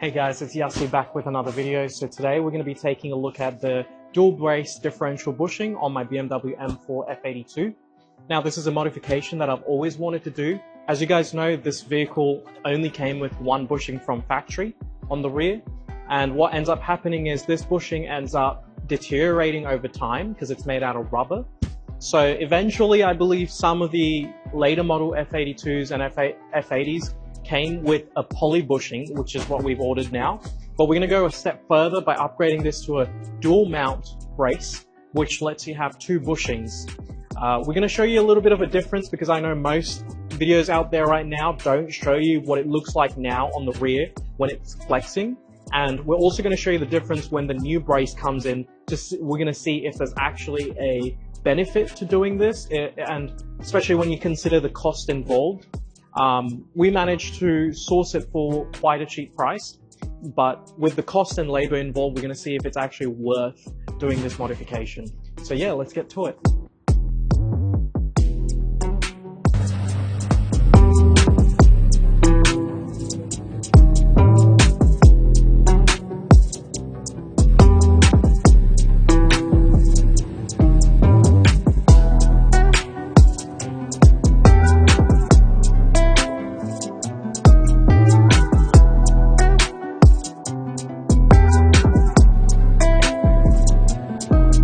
Hey guys, it's Yasi back with another video. So today we're going to be taking a look at the dual brace differential bushing on my BMW M4 F82. Now this is a modification that I've always wanted to do. As you guys know, this vehicle only came with one bushing from factory on the rear, and what ends up happening is this bushing ends up deteriorating over time because it's made out of rubber. So eventually I believe some of the later model F82s and F80s came with a poly bushing, which is what we've ordered now. But we're going to go a step further by upgrading this to a dual mount brace, which lets you have two bushings. We're going to show you a little bit of a difference because I know most videos out there right now don't show you what it looks like now on the rear when it's flexing. And we're also going to show you the difference when the new brace comes in. We're going to see if there's actually a benefit to doing this, and especially when you consider the cost involved. We managed to source it for quite a cheap price, but with the cost and labor involved, we're going to see if it's actually worth doing this modification. So yeah, let's get to it.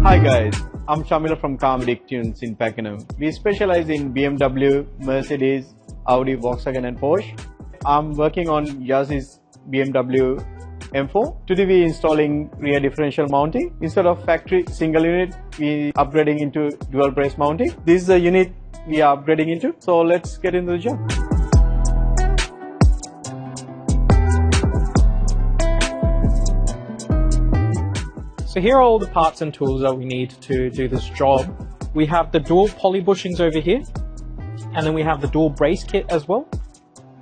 Hi guys, I'm Shamila from Automotive Tunes in Pakenham. We specialize in BMW, Mercedes, Audi, Volkswagen and Porsche. I'm working on Yasi's BMW M4. Today we're installing rear differential mounting. Instead of factory single unit, we're upgrading into dual brace mounting. This is the unit we are upgrading into. So let's get into the job. So here are all the parts and tools that we need to do this job. We have the dual poly bushings over here, and then we have the dual brace kit as well.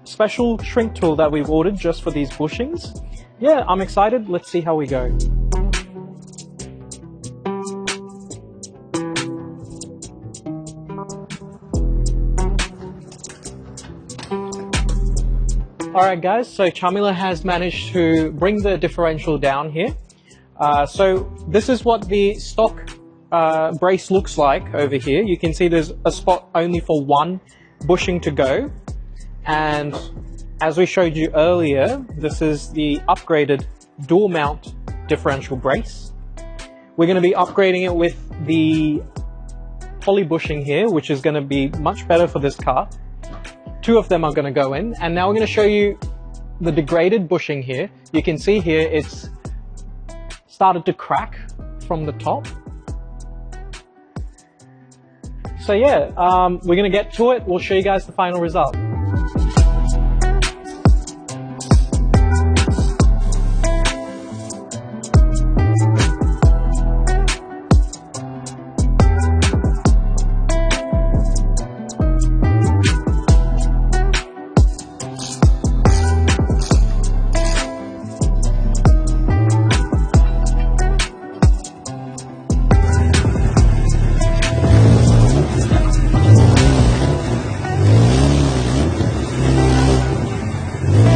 Special shrink tool that we've ordered just for these bushings. Yeah, I'm excited. Let's see how we go. Alright guys, so Chamila has managed to bring the differential down here. So this is what the stock brace looks like over here. You can see there's a spot only for one bushing to go, and as we showed you earlier, this is the upgraded dual mount differential brace. We're going to be upgrading it with the poly bushing here, which is going to be much better for this car. Two of them are going to go in, and now we're going to show you the degraded bushing here. You can see here it's started to crack from the top. So yeah, we're gonna get to it. We'll show you guys the final result.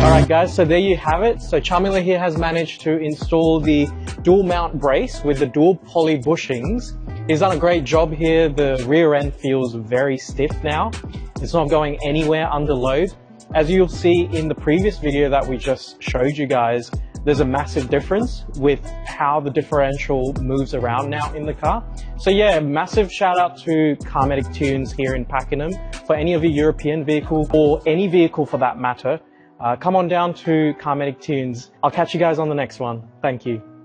Alright guys, so there you have it. So Chamila here has managed to install the dual mount brace with the dual poly bushings. He's done a great job here. The rear end feels very stiff now. It's not going anywhere under load. As you'll see in the previous video that we just showed you guys, there's a massive difference with how the differential moves around now in the car. So yeah, massive shout out to Automotive Tunes here in Pakenham. For any of your European vehicle, or any vehicle for that matter, come on down to Automotive Tunes. I'll catch you guys on the next one. Thank you.